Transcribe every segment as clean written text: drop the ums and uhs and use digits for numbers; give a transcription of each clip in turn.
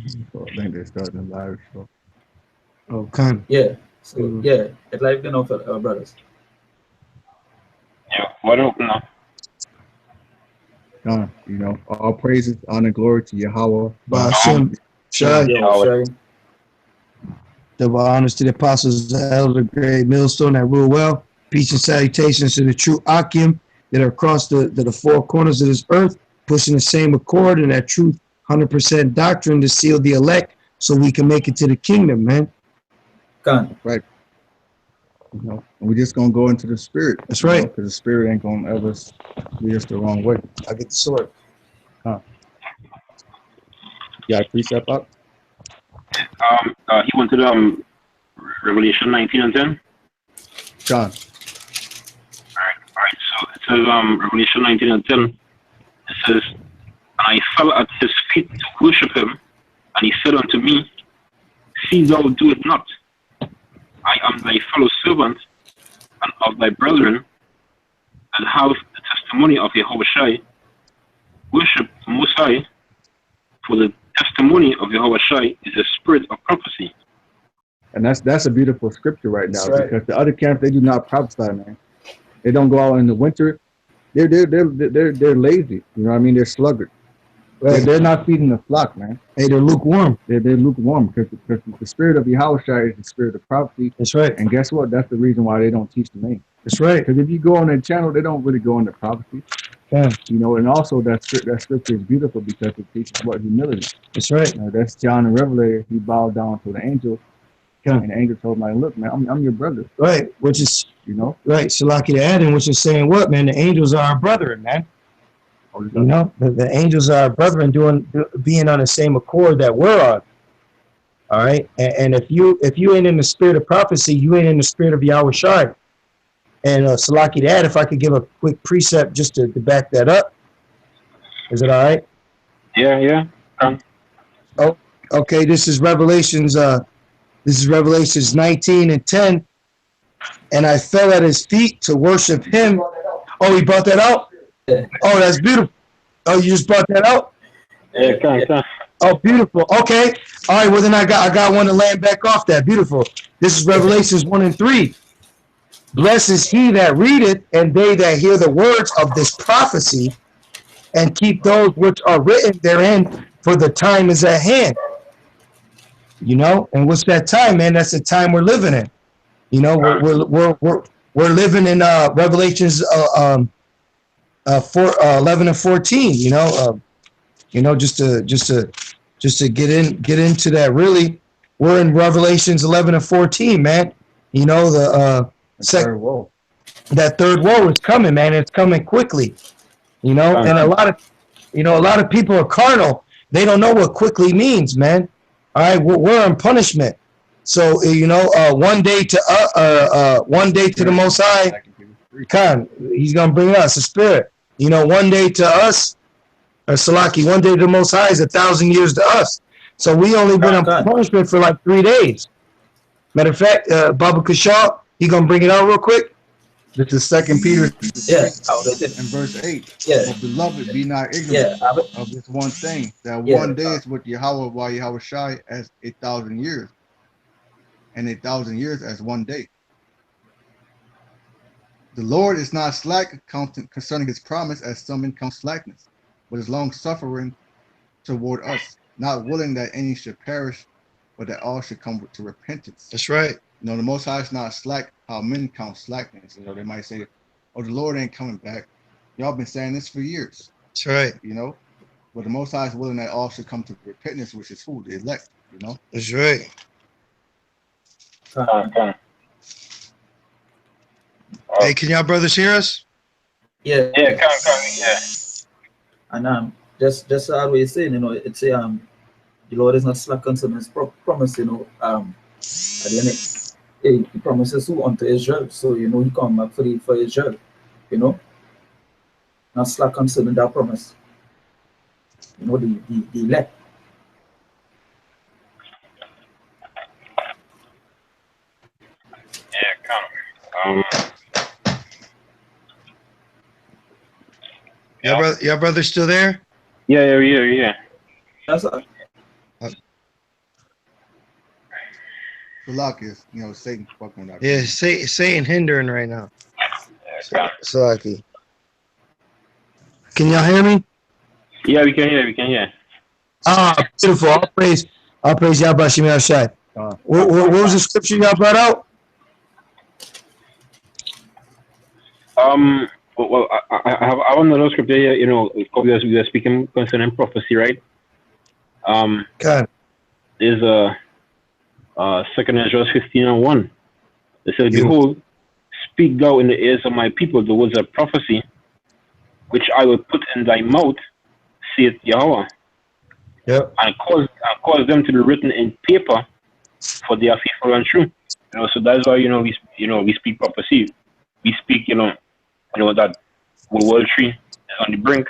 So I think they're starting a live show. Oh, kind Yeah. So of. yeah, it like brothers. Yeah, what up now? All praises, honor, glory to Yahweh, Bashim, Bashim Shai. Shai. Yo, Yahweh. Shay. Double honors to the apostles, the elder, great millstone that rule well. Peace and salutations to the true Akim that are across the four corners of this earth, pushing the same accord and that truth, 100% doctrine to seal the elect so we can make it to the kingdom, man. Can. Right. And we're just gonna go into the spirit. That's right. Because the spirit ain't gonna ever lead us the wrong way. I get the sword. Yeah, precept up. He went to the Revelation 19 and 10. John. Alright. So it says Revelation 19 and 10. It says, and I fell at his feet to worship him, and he said unto me, see thou do it not. I am thy fellow servant and of thy brethren, and have the testimony of Yahweh Shai. Worship the Most High, for the testimony of Yahweh Shai is a spirit of prophecy. And that's a beautiful scripture right now, Right. because the other camps, they do not prophesy, man. They don't go out in the winter. They're lazy. You know what I mean? They're sluggard. Right. They're not feeding the flock, man. Hey, they're lukewarm. They're lukewarm because the spirit of Yahweh is the spirit of prophecy. That's right. And guess what? That's the reason why they don't teach the name. That's right. Because if you go on their channel, they don't really go into prophecy. Yeah. And also that scripture is beautiful because it teaches what humility. That's right. That's John the Revelator. He bowed down to the angel. Yeah. And the angel told him, like, look, man, I'm your brother. Right. Which is, right. Salaki the Adam, which is saying what, man? The angels are our brethren, man. The angels are our brethren being on the same accord that we're on. All right. And if you ain't in the spirit of prophecy, you ain't in the spirit of Yahweh Shai. And Salaki the Ad, if I could give a quick precept just to back that up. Is it all right? Yeah. Oh, okay. This is Revelations 19 and 10. And I fell at his feet to worship him. Oh, he brought that out? Yeah. Oh, that's beautiful. Oh, you just brought that out? Yeah, can. Oh, beautiful. Okay. All right. Well, then I got one to land back off that. Beautiful. This is Revelations 1 and 3. Blessed is he that readeth, and they that hear the words of this prophecy, and keep those which are written therein, for the time is at hand. And what's that time, man? That's the time we're living in. We're living in Revelations 11 and 14. Just to get into that. Really, we're in Revelations 11 and 14, man. Third woe. That third woe is coming, man. It's coming quickly. And a lot of people are carnal. They don't know what quickly means, man. All right, we're in punishment. So one day to the Most High, he's gonna bring us a spirit. One day to us, or Salaki, one day to the Most High is 1,000 years to us. So we only been on punishment for like 3 days. Matter of fact, Baba Kashaw, he gonna bring it out real quick. This is 2 Peter in verse 8. Yeah. But beloved, be not ignorant of this one thing, that one day is with Yahweh by Yahweh Shai as 1,000 years, and 1,000 years as one day. The Lord is not slack concerning his promise, as some men count slackness, but is long suffering toward us, not willing that any should perish, but that all should come to repentance. That's right. The Most High is not slack how men count slackness. They might say, oh, the Lord ain't coming back. Y'all been saying this for years. That's right. But the Most High is willing that all should come to repentance, which is who? The elect, That's right. Can. Hey, can y'all brothers hear us? Yeah. Yeah, can. And just how we saying, it's the Lord is not slack concerning his promise, at the end, he promises to unto Israel, so he come back for Israel, not slack concerning that promise. The elect. Yeah, can. Y'all brothers still there? Yeah. That's all. Salakius, Satan fucking with that. Yeah, Satan hindering right now. Salaki. Can y'all hear me? Yeah, we can hear. Ah, beautiful. I'll praise Yahweh Shem Yahshai. What was the scripture y'all brought out? Well, I have another scripture here. We are speaking concerning prophecy, right? God. Is 2nd Ezra 15:1. It says, "Behold, speak thou in the ears of my people the words of prophecy, which I will put in thy mouth, saith Yahweh. Yep. And cause them to be written in paper, for they are faithful and true." So that's why we speak prophecy. We speak that World Tree is on the brink.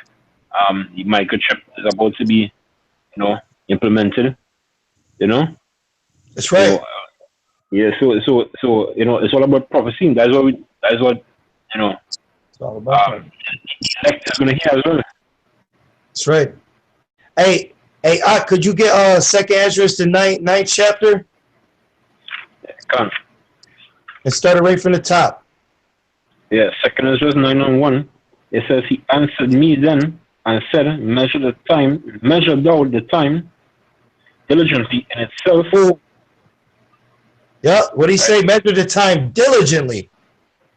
The microchip is about to be implemented. That's right. So, yeah. So it's all about prophecy. That's what It's all about elect is gonna hear as well. That's right. Hey, could you get 2nd Ezra, the ninth chapter? Come. And start it right from the top. Yeah, 2nd Ezra 9:1. It says, "He answered me then and said, measure thou the time diligently in itself." Yeah, what do he say? Measure the time diligently.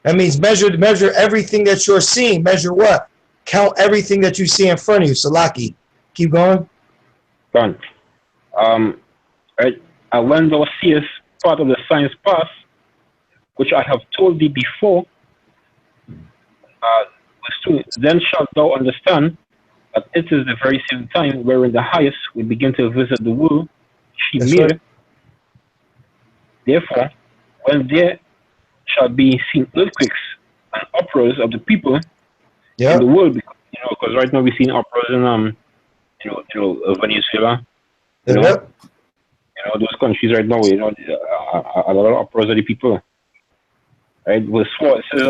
That means measure everything that you're seeing. Measure what? Count everything that you see in front of you. Salaki. Keep going. Done. Right. And when thou seest part of the signs pass, which I have told thee before, then shalt thou understand that it is the very same time wherein the highest will begin to visit the world she That's made. right. Therefore, when there shall be seen earthquakes and uproars of the people in the world, because right now we're seeing uproars in Venezuela, those countries right now, a lot of uproars of the people. Right? Verse 4, it says,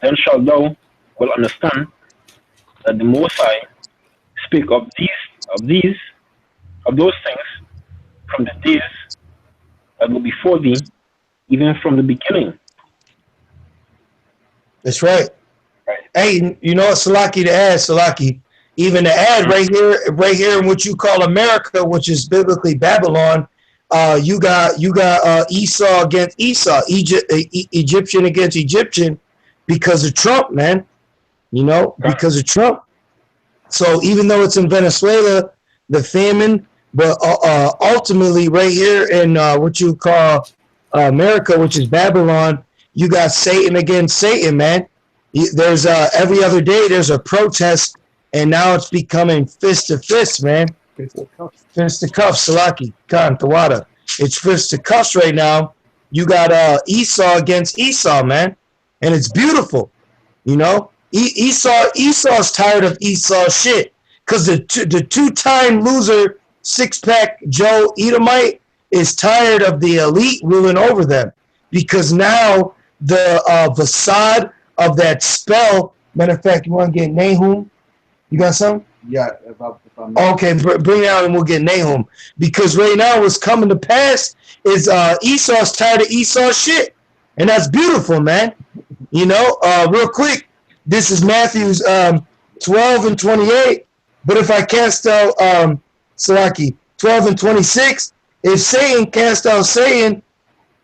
then shalt thou will understand that the Most High speak of those things from the days that were before thee, even from the beginning. That's right. Hey, Salaki, to add, Salaki, even to add right here in what you call America, which is biblically Babylon, you got Esau against Esau, Egyptian against Egyptian, because of Trump, man. Because of Trump. So even though it's in Venezuela, the famine, but ultimately right here in what you call America, which is Babylon, you got Satan against Satan, man. There's every other day there's a protest, and now it's becoming fist to fist, man. Fist to cuffs, Salaki, Khan, Tawada. It's fist to cuffs right now. You got Esau against Esau, man, and it's beautiful. Esau's tired of Esau's shit, because the two-time loser six-pack Joe Edomite is tired of the elite ruling over them, because now the facade of that spell. Matter of fact, you want to get Nahum? You got something? Yeah. If I'm Okay, bring it out and we'll get Nahum, because right now what's coming to pass is Esau's tired of Esau's shit, and that's beautiful, man. Real quick, this is Matthew's 12:28. But if I cast out Salaki 12:26, if Satan cast out Satan,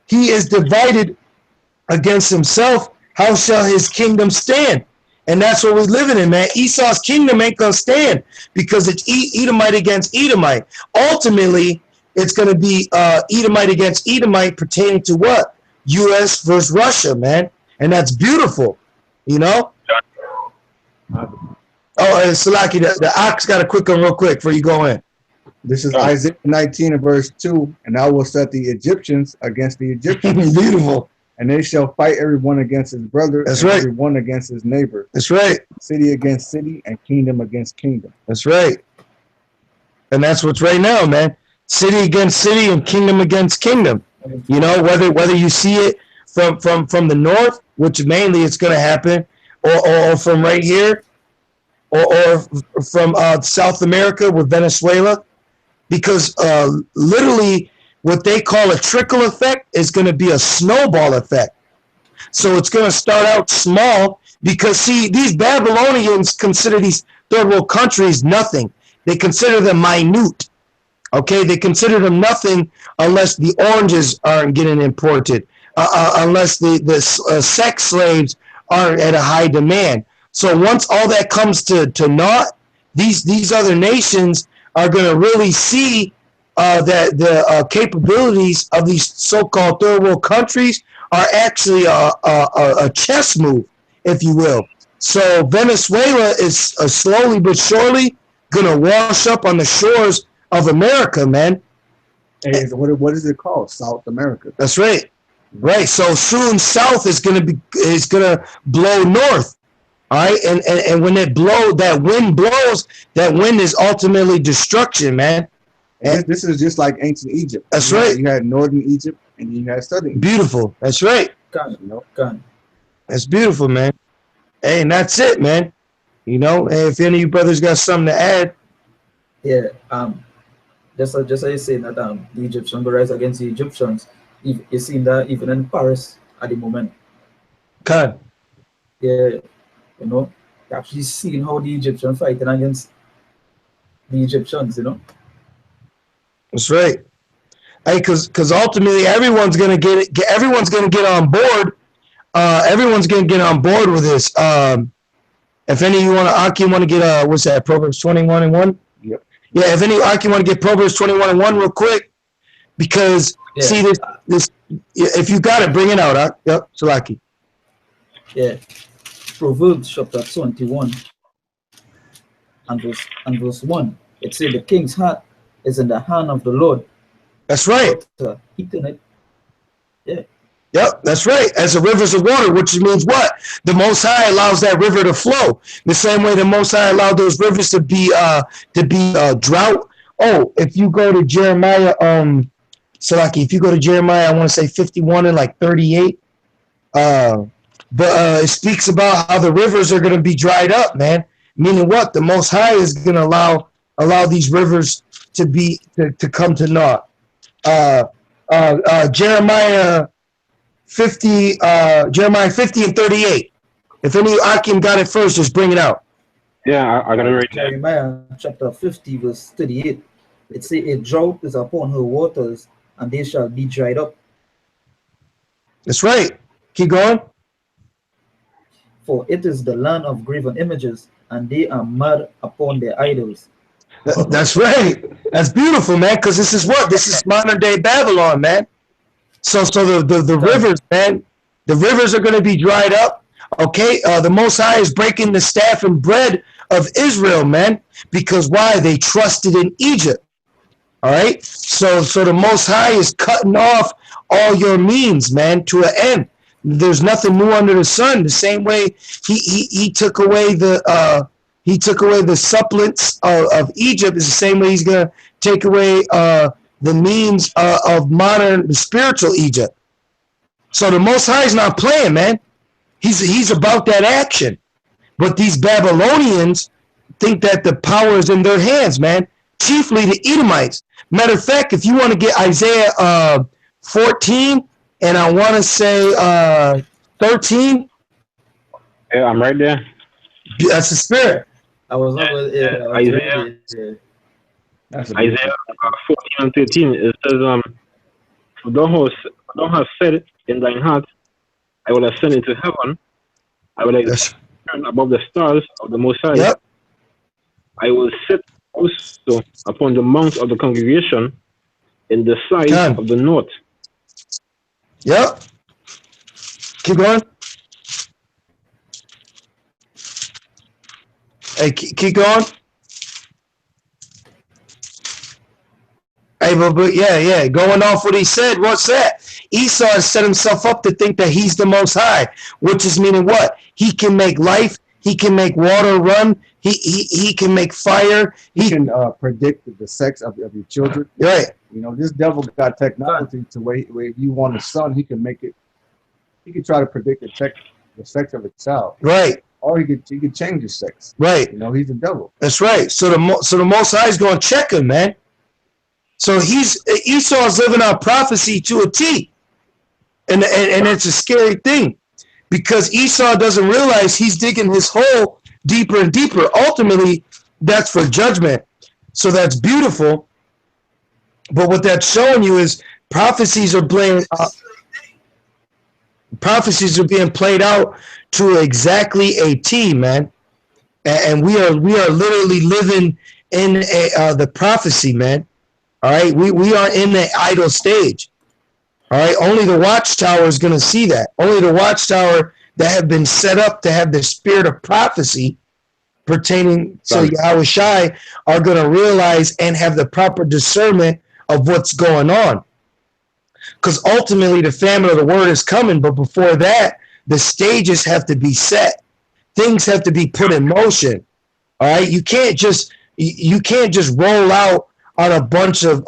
he is divided against himself. How shall his kingdom stand? And that's what we're living in, man. Esau's kingdom ain't gonna stand, because it's Edomite against Edomite. Ultimately, it's gonna be Edomite against Edomite, pertaining to what? U.S. versus Russia, man. And that's beautiful, Oh, Salaki, the ox got a quick one real quick before you go in. This is Isaiah 19 and verse 2. And I will set the Egyptians against the Egyptians. Beautiful. And they shall fight every one against his brother, That's and right. every one against his neighbor. That's right. City against city, and kingdom against kingdom. That's right. And that's what's right now, man. City against city and kingdom against kingdom. Whether you see it from the north, which mainly it's going to happen, or from right here, or from South America with Venezuela, because literally what they call a trickle effect is going to be a snowball effect. So it's going to start out small because, see, these Babylonians consider these third world countries nothing. They consider them minute. Okay, they consider them nothing unless the oranges aren't getting imported, unless the sex slaves aren't at a high demand. So once all that comes to naught, these other nations are going to really see that the capabilities of these so-called third world countries are actually a chess move, if you will. So Venezuela is slowly but surely going to wash up on the shores of America, man. Hey, what is it called? South America. That's right. Right. So soon South is going to blow north. All right. And when that wind blows, that wind is ultimately destruction, man. And this is just like ancient Egypt. That's right. You had northern Egypt and you had southern Egypt. Beautiful. That's right. That's beautiful, man. Hey, and that's it, man. You know, if any of you brothers got something to add. Yeah. Just as you saying that the Egyptians will rise against the Egyptians. You see that even in Paris at the moment. God. Yeah, you know, you actually seeing how the Egyptians fighting against the Egyptians, you know. That's right. Hey, because ultimately everyone's gonna get on board. Everyone's gonna get on board with this. If any of you want to get what's that? Proverbs 21:1. Yep. Yeah, if any Aki want to get Proverbs 21:1 real quick, because see this if you got it, bring it out. Yep, Salaki. Yeah, Proverbs chapter 21 and verse 1. It says the king's heart is in the hand of the Lord. That's right. It. Yeah. Yep, that's right. As the rivers of water, which means what? The Most High allows that river to flow. The same way the Most High allowed those rivers to be drought. Oh, if you go to Jeremiah, Salaki, if you go to Jeremiah, I want to say 51 and like 38. But it speaks about how the rivers are going to be dried up, man. Meaning what? The Most High is going to allow these rivers to come to naught. Jeremiah 50 and 38. If any Akim got it first, just bring it out. Yeah, I got it right there. Jeremiah chapter 50 verse 38. It says a drought is upon her waters, and they shall be dried up. That's right. Keep going. For it is the land of graven images, and they are mad upon their idols. That's right. That's beautiful, man, because this is what? This is modern day Babylon, man. So the rivers, man, the rivers are going to be dried up. Okay, the Most High is breaking the staff and bread of Israel, man, because why? They trusted in Egypt. All right, so the Most High is cutting off all your means, man, to an end. There's nothing new under the sun. The same way he took away the supplants of Egypt is the same way he's going to take away the means of modern spiritual Egypt. So the Most High is not playing, man. He's about that action. But these Babylonians think that the power is in their hands, man. Chiefly the Edomites. Matter of fact, if you want to get Isaiah 14 and I want to say 13. Yeah, I'm right there. That's the spirit. I was over Isaiah 14 and 13. It says, thou hast said in thine heart, I will ascend into heaven. I will turn above the stars of the Most High. Yep. I will sit also upon the mount of the congregation in the side of the north. Yep. Keep going. Hey, keep going. Hey, but yeah. Going off what he said, what's that? Esau has set himself up to think that he's the Most High, which is meaning what? He can make life. He can make water run. He can make fire. He can predict the sex of your children. Right. You know, this devil got technology to where if you want a son, he can make it. He can try to predict the sex of a child. Right. Or he could change his sex. Right. You know, he's a devil. That's right. So the Most High is going to check him, man. So Esau's living out prophecy to a T. And it's a scary thing because Esau doesn't realize he's digging his hole deeper and deeper. Ultimately, that's for judgment. So that's beautiful. But what that's showing you is prophecies are being played out to exactly a T, man. And we are literally living in the prophecy, man. All right, we are in the idle stage. All right, only the watchtower is going to see that. Only the watchtower that have been set up to have the spirit of prophecy pertaining to Yahushai are going to realize and have the proper discernment of what's going on. Because ultimately the famine of the word is coming, but before that, the stages have to be set. Things have to be put in motion. All right, you can't just roll out on a bunch of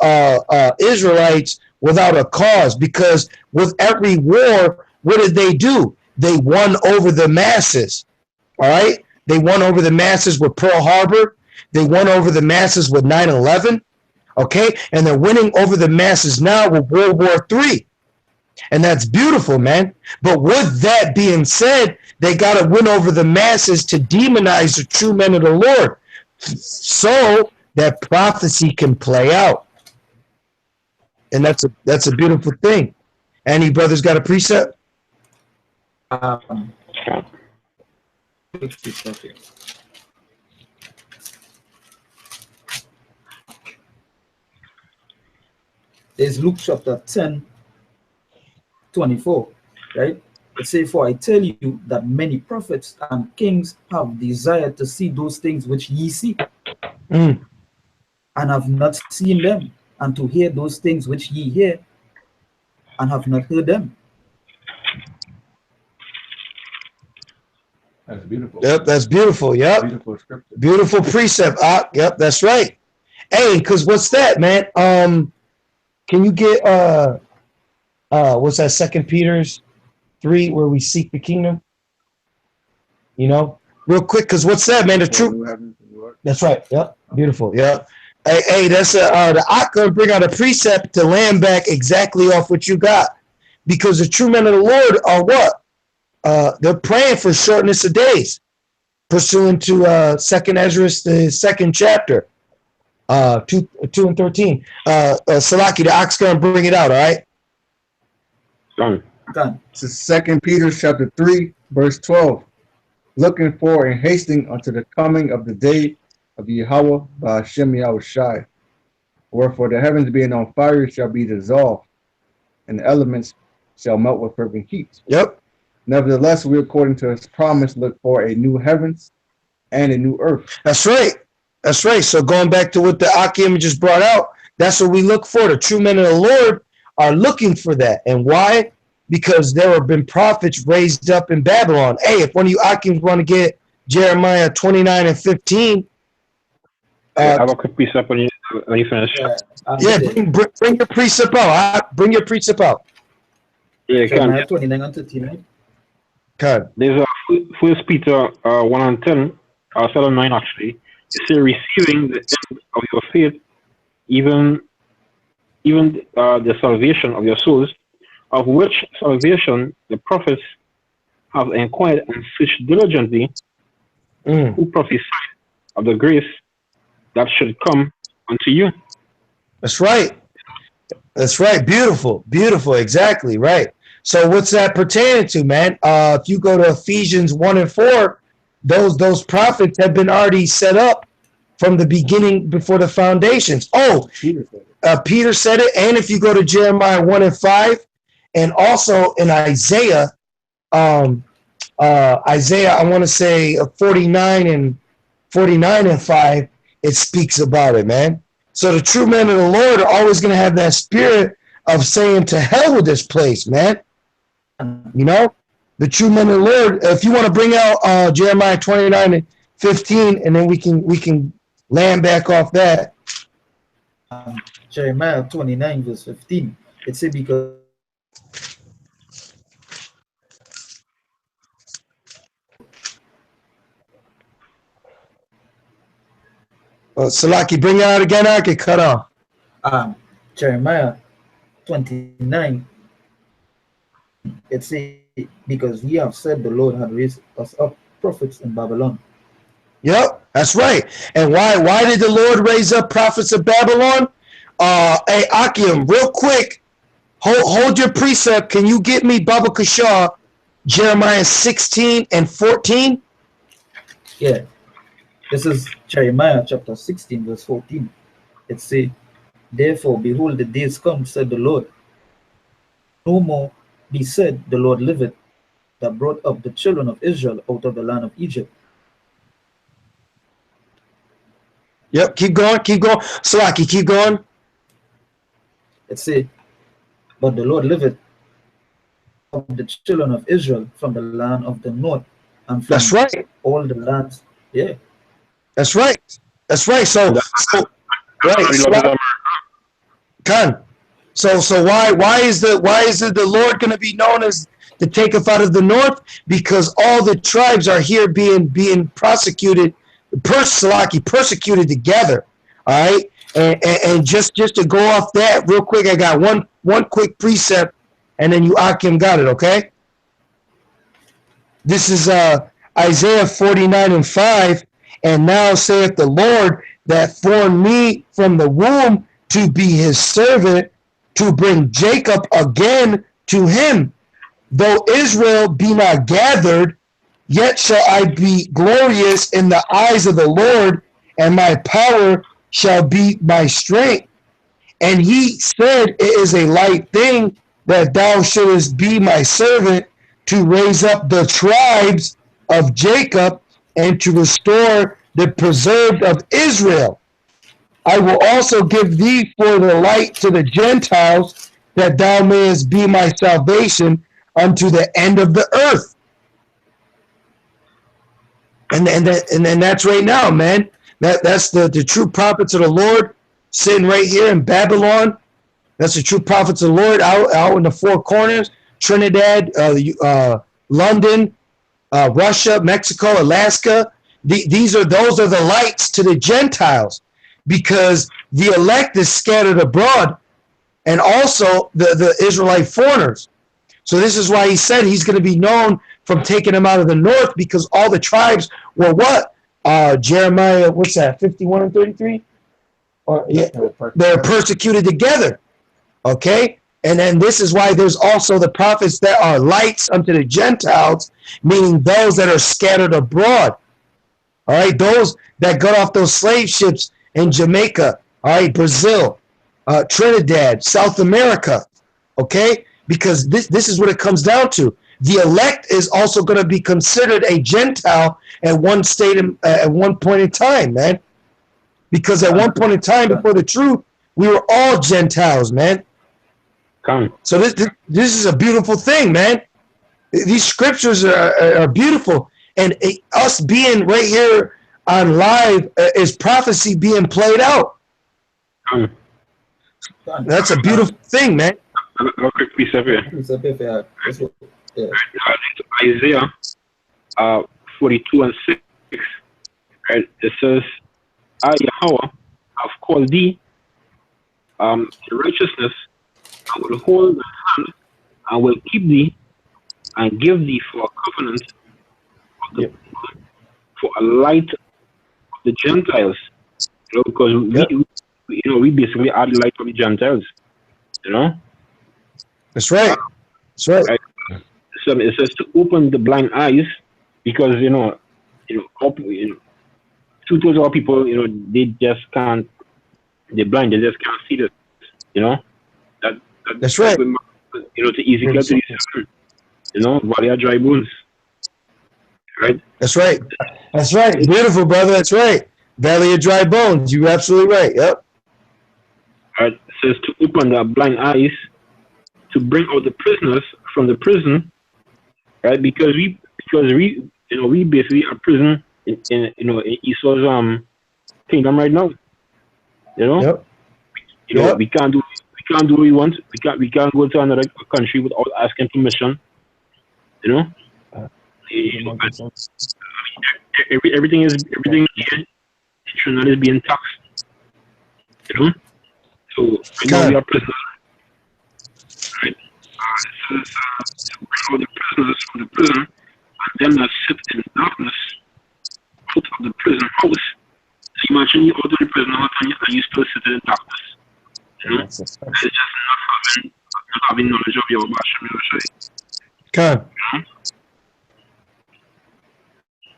Israelites without a cause, because with every war, what did they do? They won over the masses. All right, they won over the masses with Pearl Harbor. They won over the masses with 9/11. Okay, and they're winning over the masses now with World War III. And that's beautiful, man. But with that being said, they got to win over the masses to demonize the true men of the Lord so that prophecy can play out. And that's a beautiful thing. Any brothers got a precept? There's Luke chapter 10:24, right? It says, "For I tell you that many prophets and kings have desired to see those things which ye see, and have not seen them, and to hear those things which ye hear, and have not heard them." That's beautiful. Yep, that's beautiful. Yep. Beautiful scripture. Beautiful precept. Yep, that's right. Hey, because what's that, man? Can you get what's that, 2 Peter's 3, where we seek the kingdom? You know, real quick, because what's that, man? The truth. That's right. Yep. Beautiful. Yep. Hey, that's the I'm gonna bring out a precept to land back exactly off what you got, because the true men of the Lord are what? They're praying for shortness of days, pursuant to 2nd Ezra, the 2nd chapter, 2 and 13. Salaki, the ox gonna bring it out. All right. Done. This is 2 Peter chapter 3, verse 12. Looking for and hasting unto the coming of the day of Yahweh by Hashem Yahushai. Wherefore the heavens being on fire shall be dissolved, and the elements shall melt with fervent heat. Yep. Nevertheless, we, according to his promise, look for a new heavens and a new earth. That's right. That's right. So going back to what the Akim just brought out, that's what we look for. The true men of the Lord are looking for that. And why? Because there have been prophets raised up in Babylon. Hey, if one of you Akims want to get Jeremiah 29 and 15. I have a quick precept when you finish. Bring your precept out. Bring your precept out. Yeah, Jeremiah 29 and 13. Okay. There's a 1 Peter 1 and 10, 7-9 actually. It says, receiving the end of your faith, even the salvation of your souls, of which salvation the prophets have inquired and searched diligently, who prophesied of the grace that should come unto you. That's right. That's right. Beautiful. Beautiful. Exactly. Right. So what's that pertaining to, man? If you go to Ephesians 1 and 4, those prophets have been already set up from the beginning before the foundations. Oh, Peter said it. And if you go to Jeremiah 1 and 5, and also in Isaiah, I want to say 49 and 5, it speaks about it, man. So the true men of the Lord are always going to have that spirit of saying, to hell with this place, man. You know, the true men of the Lord. If you want to bring out Jeremiah 29 and 15, and then we can land back off that. Jeremiah 29 verse 15. It says, because Salaki, bring it out again. I get cut off. Jeremiah 29, it says, because ye have said the Lord had raised us up prophets in Babylon. Yep, that's right. And why did the Lord raise up prophets of Babylon? Hey, Akim, real quick, hold your precept. Can you get me Baba Kashaw, Jeremiah 16 and 14? Yeah, this is Jeremiah chapter 16, verse 14. It says, therefore, behold, the days come, said the Lord. No more be said, the Lord liveth, that brought up the children of Israel out of the land of Egypt. Yep, keep going. Salaki, keep going. It says, but the Lord liveth of the children of Israel from the land of the north and from That's right. all the lands. Yeah. That's right. That's right. So right. Khan. So why is the Lord going to be known as the taketh out of the north? Because all the tribes are here being persecuted together. All right. And just to go off that real quick, I got one quick precept, and then you Akim got it. Okay. This is Isaiah 49 and 5. And now saith the Lord that formed me from the womb to be his servant, to bring Jacob again to him. Though Israel be not gathered, yet shall I be glorious in the eyes of the Lord, and my power shall be my strength. And he said, it is a light thing that thou shouldest be my servant, to raise up the tribes of Jacob and to restore the preserved of Israel. I will also give thee for the light to the Gentiles, that thou mayest be my salvation unto the end of the earth. And then that's right now, man. That's the true prophets of the Lord sitting right here in Babylon. That's the true prophets of the Lord out in the four corners: Trinidad, London, Russia, Mexico, Alaska. Those are the lights to the Gentiles, because the elect is scattered abroad, and also the Israelite foreigners. So this is why he said he's going to be known from taking them out of the north, because all the tribes were what? Jeremiah, what's that, 51 and 33? They're persecuted together. Okay? And then this is why there's also the prophets that are lights unto the Gentiles, meaning those that are scattered abroad. All right? Those that got off those slave ships in Jamaica, all right, Brazil, Trinidad, South America. Okay? Because this is what it comes down to. The elect is also going to be considered a Gentile at one point in time, man. Because at one point in time, before the truth, we were all Gentiles, man. So this is a beautiful thing, man. These scriptures are beautiful, and us being right here on live is prophecy being played out. That's a beautiful thing, man. A quick piece of it. Isaiah 42 and 6. Right? It says, I, Yahweh, have called thee to righteousness, and will hold thy hand, and will keep thee, and give thee for a covenant of the for a light of the Gentiles. You know, because we basically are the light of the Gentiles. You know? That's right. That's right. So it says to open the blind eyes, because two-thirds of our people, they just can't. They're blind. They just can't see this. That's right. To Ezekiel 37, while they are dry bones. Right. That's right. That's right. Beautiful, brother. That's right. Valley of dry bones. You're absolutely right. Yep. Right. It says to open the blind eyes, to bring out the prisoners from the prison, right? Because we basically are prison in Esau's kingdom right now. Yep. We can't do what we want. We can't go to another country without asking permission. Everything here, Trinidad is being taxed. So So right now we are prisoners, right? It says to bring out the prisoners from the prison, and them that sit in darkness out of the prison house. So imagine you out of the prison house and you still sitting in darkness. You know? It's just not having knowledge of your Bashem. Okay.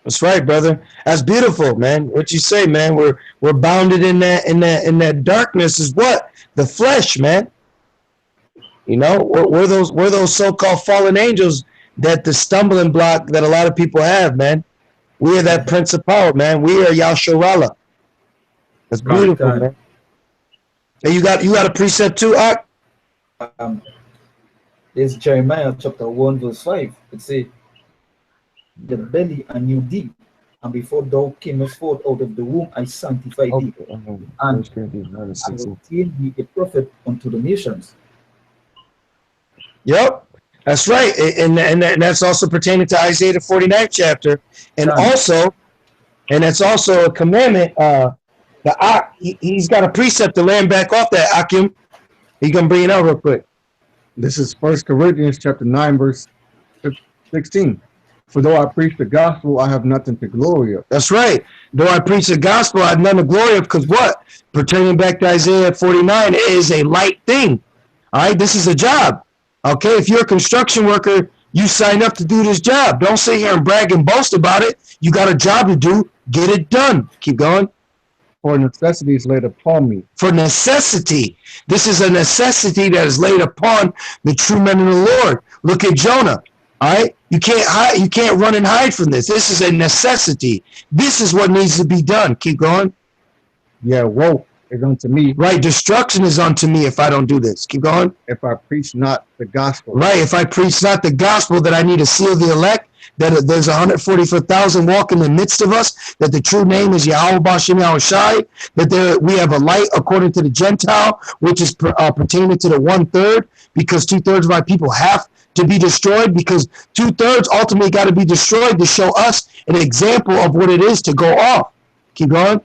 That's right, brother. That's beautiful, man. What you say, man? We're bounded in that darkness is what? The flesh, man. You know, we're those so-called fallen angels that the stumbling block that a lot of people have, man. We are that prince of power, man. We are Yasharala. That's beautiful, man. And you got a precept too, Ak? There's Jeremiah chapter 1 verse 5. It says, the belly and you deep, and before thou camest forth out of the womb, I sanctify thee, and I ordain thee a prophet unto the nations. Yep, that's right, and that's also pertaining to Isaiah the 49th chapter, and that's also a commandment. He's got a precept to land back off that, Akim. He gonna bring it out real quick. This is 1 Corinthians chapter 9, verse 16. For though I preach the gospel, I have nothing to glory of. That's right. Though I preach the gospel, I have nothing to glory of, because what? Pertaining back to Isaiah 49, it is a light thing. All right, this is a job. Okay, if you're a construction worker, you sign up to do this job. Don't sit here and brag and boast about it. You got a job to do. Get it done. Keep going. For necessity is laid upon me. For necessity. This is a necessity that is laid upon the true men of the Lord. Look at Jonah. All right, you can't hide. You can't run and hide from this. This is a necessity. This is what needs to be done. Keep going. Yeah, woe is unto me. Right, destruction is unto me if I don't do this. Keep going. If I preach not the gospel. Right, if I preach not the gospel, that I need to seal the elect, that there's 144,000 walk in the midst of us, that the true name is Yahweh Bashem Yahushai, that we have a light according to the Gentile, which is pertaining to the 1/3, because 2/3 of my people have to be destroyed, because 2/3 ultimately got to be destroyed to show us an example of what it is to go off. Keep going.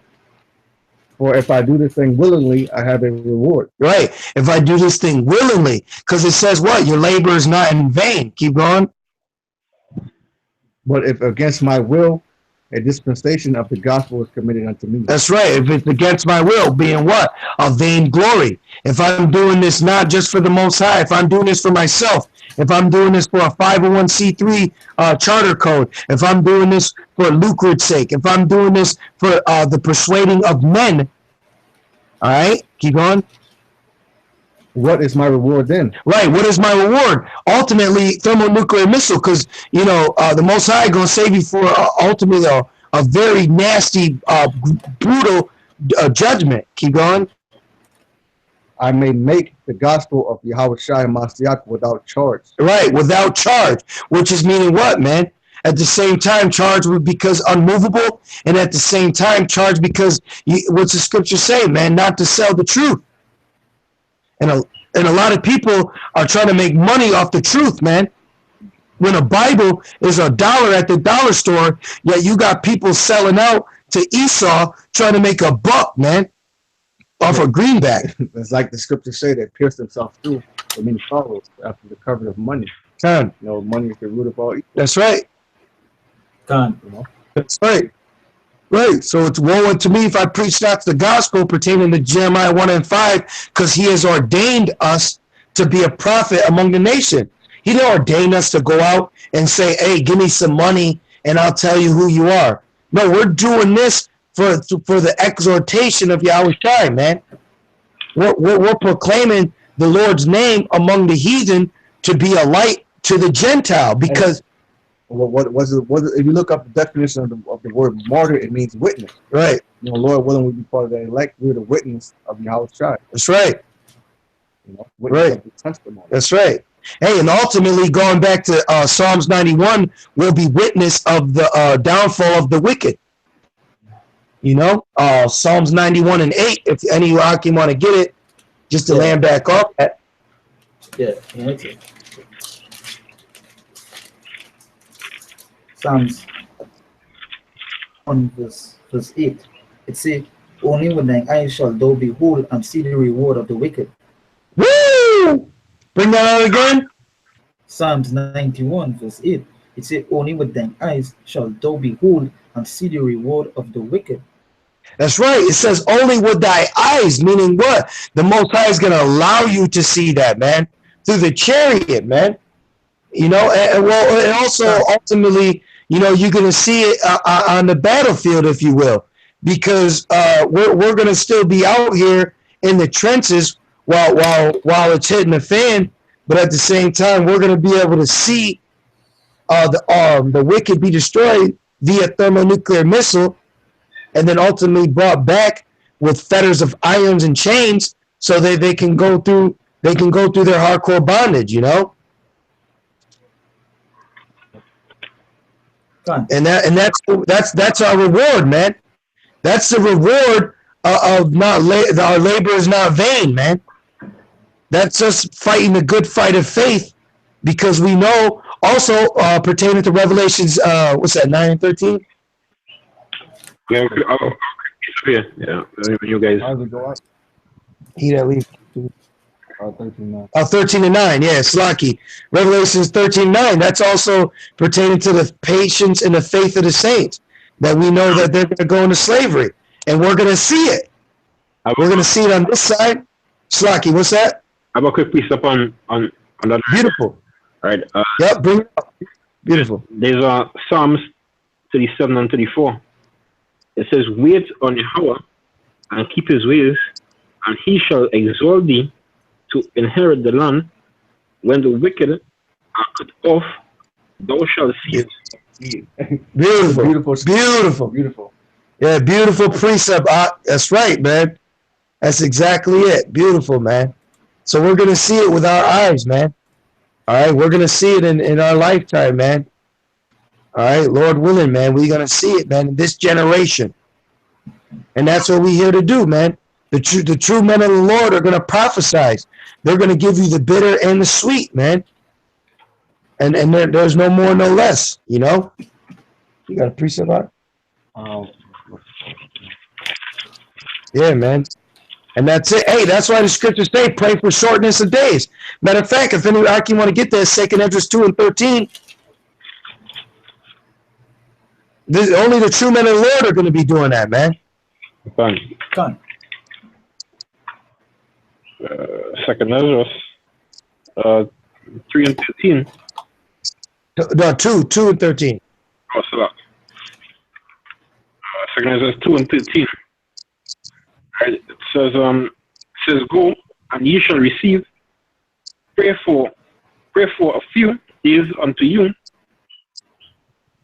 For if I do this thing willingly, I have a reward. Right. If I do this thing willingly, because it says what? Your labor is not in vain. Keep going. But if against my will, a dispensation of the gospel is committed unto me. That's right. If it's against my will, being what? A vain glory. If I'm doing this not just for the Most High, if I'm doing this for myself, if I'm doing this for a 501c3 charter code, if I'm doing this for lucre's sake, if I'm doing this for the persuading of men, all right, keep going. What is my reward then? Right. What is my reward? Ultimately, thermonuclear missile, because, you know, the Most High going to save you for ultimately a very nasty, brutal judgment. Keep going. I may make the gospel of Yahweh Shai Mashiach without charge. Right, without charge, which is meaning what, man? At the same time, charge because unmovable, and at the same time, charge because what's the scripture say, man? Not to sell the truth. And a lot of people are trying to make money off the truth, man. When a Bible is $1 at the dollar store, yet you got people selling out to Esau trying to make a buck, man, off a greenback. It's like the scriptures say, they pierced themselves through for many sorrows after the cover of money. Con. You know, money is the root of all evil. That's right. Con. You know? That's right. Right. So it's woe unto me if I preach not the gospel pertaining to Jeremiah 1:5, because he has ordained us to be a prophet among the nation. He didn't ordain us to go out and say, hey, give me some money and I'll tell you who you are. No, we're doing this for the exhortation of Yahweh Shai, man. We're proclaiming the Lord's name among the heathen to be a light to the Gentile, because what if you look up the definition of the word martyr, it means witness. Right. You know, Lord willing, we be part of the elect. We're the witness of Yahweh Shai. That's right. You know, witness of the testimony. That's right. Hey, and ultimately, going back to Psalms 91, will be witness of the downfall of the wicked. You know, Psalms 91 and 8. If any of you want to get it, just to land back off that. Yeah. Okay. Psalms 1 verse 8. It says, Only with thine eyes shall thou behold and see the reward of the wicked. Woo! Bring that out again. Psalms 91 verse 8. It said, only with thine eyes shall thou behold and see the reward of the wicked. That's right. It says only with thy eyes, meaning what? The Most High is going to allow you to see that, man, through the chariot, man. You know, and also ultimately, you know, you're going to see it on the battlefield, if you will, because we're going to still be out here in the trenches while it's hitting the fan, but at the same time, we're going to be able to see the wicked be destroyed via thermonuclear missile, and then ultimately brought back with fetters of irons and chains, so they can go through their hardcore bondage, you know. And that's our reward, man. That's the reward of not our labor is not vain, man. That's us fighting the good fight of faith, because we know also pertaining to Revelations, what's that, 9 and 13? Yeah, you guys. How does it go up? He that leaves 13:9. 13 and 9, yeah, Slaki. Revelations 13:9. That's also pertaining to the patience and the faith of the saints, that we know that they're going to go into slavery, and we're going to see it. We're going to see it on this side. Slaki, what's that? I have a quick piece up on that. Beautiful. All right. Yep, bring it up. Beautiful. There's Psalms 37 and 34. It says, wait on Yahweh and keep his ways, and he shall exalt thee to inherit the land. When the wicked are cut off, thou shalt see it. Beautiful. Yeah, beautiful precept. That's right, man. That's exactly it. Beautiful, man. So we're going to see it with our eyes, man. All right, we're going to see it in our lifetime, man. All right, Lord willing, man, we're going to see it, man, in this generation. And that's what we're here to do, man. The true men of the Lord are going to prophesy. They're going to give you the bitter and the sweet, man. And there's no more, no less, you know? You got a precept on? Yeah, man. And that's it. Hey, that's why the scriptures say, pray for shortness of days. Matter of fact, if any you want to get there, 2 Esdras 2 and 13. Only the true men of the Lord are going to be doing that, man. Done. 2 Esdras 3 and 13. No, 2 and 13. Oh, so that. 2 Esdras 2 and 13. Right. It says, go and ye shall receive. Pray for a few days unto you,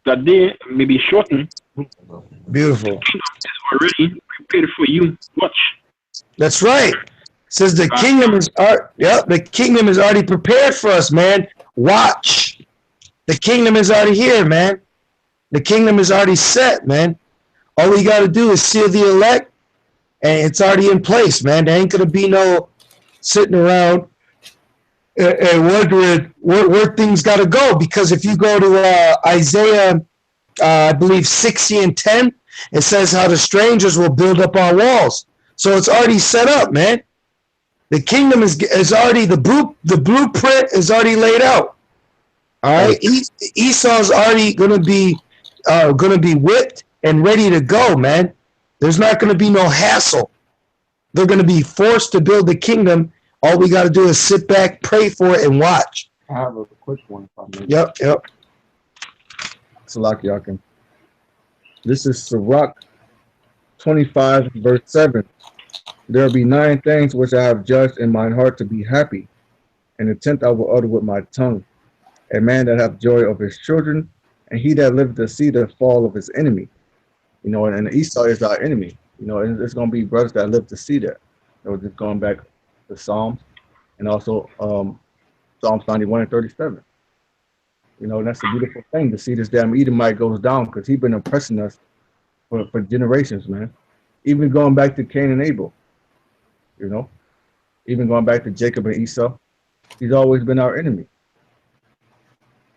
that they may be shortened. Beautiful. The kingdom is already prepared for you. Watch. That's right. It says the kingdom is already prepared for us, man. Watch. The kingdom is already here, man. The kingdom is already set, man. All we got to do is seal the elect, and it's already in place, man. There ain't going to be no sitting around and wondering where things got to go. Because if you go to Isaiah, I believe 60 and 10, it says how the strangers will build up our walls. So it's already set up, man. The kingdom is already, the blueprint is already laid out. All right, Esau's already going to be whipped and ready to go, man. There's not going to be no hassle. They're going to be forced to build the kingdom. All we got to do is sit back, pray for it, and watch. I have a quick one. Yep. Salaki Yakin. This is Sirach 25, verse 7. There be 9 things which I have judged in mine heart to be happy, and the 10th I will utter with my tongue. A man that hath joy of his children, and he that liveth to see the fall of his enemy. You know, and Esau is our enemy. You know, and it's going to be brothers that live to see that. So just going back to Psalms, and also Psalms 91 and 37. You know, and that's a beautiful thing to see this damn Edomite goes down, because he's been oppressing us for generations, man. Even going back to Cain and Abel. You know, even going back to Jacob and Esau, he's always been our enemy.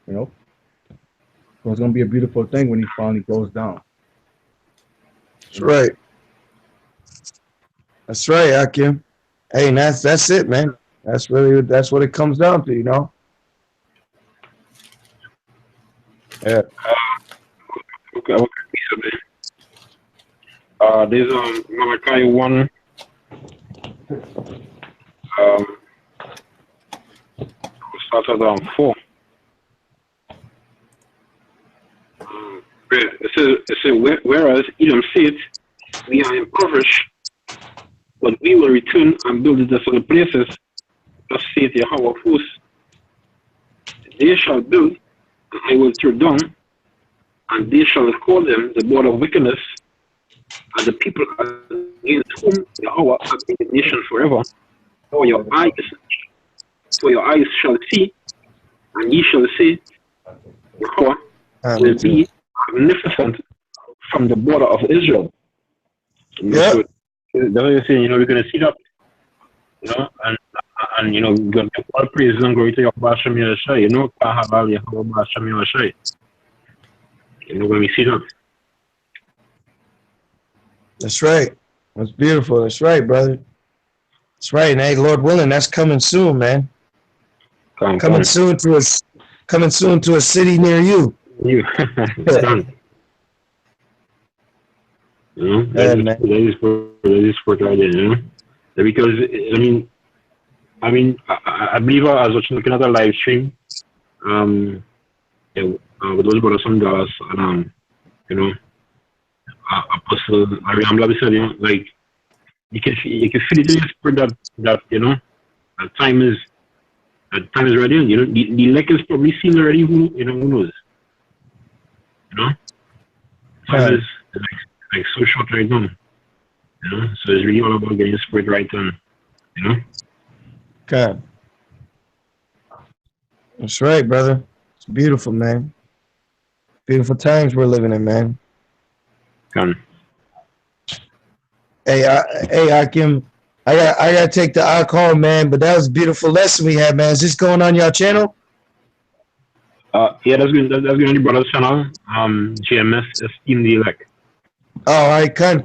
You know, so it's going to be a beautiful thing when he finally goes down. That's right. That's right, Akim. Hey, and that's it, man. That's what it comes down to, you know. Yeah. Okay, okay. So there's Malachi 1. Start at 4. It says, whereas Edom said, we are impoverished, but we will return and build the desolate places. Thus saith Yahweh of hosts, they shall build, and I will tear down, and they shall call them the border of wickedness, and the people against whom Yahweh hath indignation forever. For your eyes shall see, and ye shall say, Yahweh will be magnificent from the border of Israel. Yeah. So that's what you're saying, we're going to see that, and we're going to give all praise and glory to Yahweh Hashem Yahshai, Kahabal Yahweh Hashem Yahshai. When we see that. That's right. That's beautiful. That's right, brother. That's right. And hey, Lord willing, that's coming soon, man. Coming soon to a city near you. That is for right there, because I believe I was watching another live stream, with those brothers from Dallas, and Apostle Ariam said, like you can feel it in your spirit that that time is ready. The elect is probably seen already. Who knows? Time is like so short right now. So it's really all about getting your spirit right and God. That's right, brother. It's beautiful, man. Beautiful times we're living in, man. Come. Hey, Akim, I gotta take the alcohol, man. But that was a beautiful lesson we had, man. Is this going on your channel? Yeah, that's good. That's good on the brother's channel. GMS Esteem the Elect. Oh, all right, come.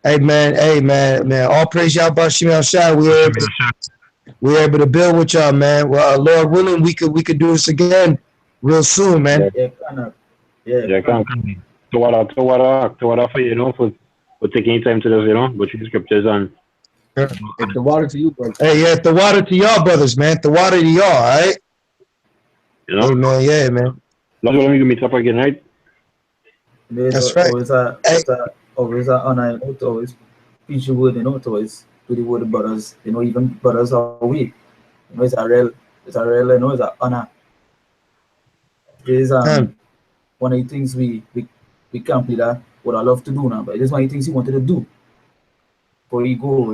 Hey, man. All praise y'all, Bashim Shai. We were able to build with y'all, man. Well, Lord willing, we could do this again real soon, man. Come. To what for for taking time to this, but you scriptures and. If the water to you, brother. Hey, yeah, the water to y'all, brothers, man. The water to y'all, all right? Hey, man, yeah, man. Lord willing, we can meet up again, right? That's right. Always an honor, to always preach the word, to always do the word of brothers, even brothers are weak. It's a real, it's an honor. There's one of the things we can't be that what I love to do now, but it's one of the things he wanted to do. Before you go,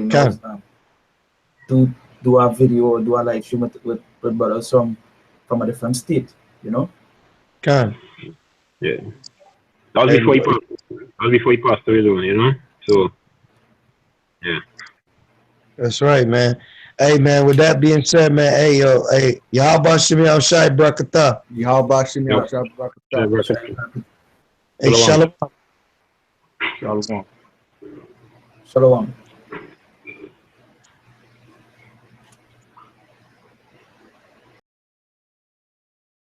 do a video or do a live stream with brothers from a different state, God. Yeah. That was before he passed away, though, So, yeah. That's right, man. Hey, man, with that being said, man, hey, Yahweh Shemi Al-Shai Brakatah. Yahweh Shemi Al-Shai Brakatah. Hey, Shalom. Shalom. Shalom.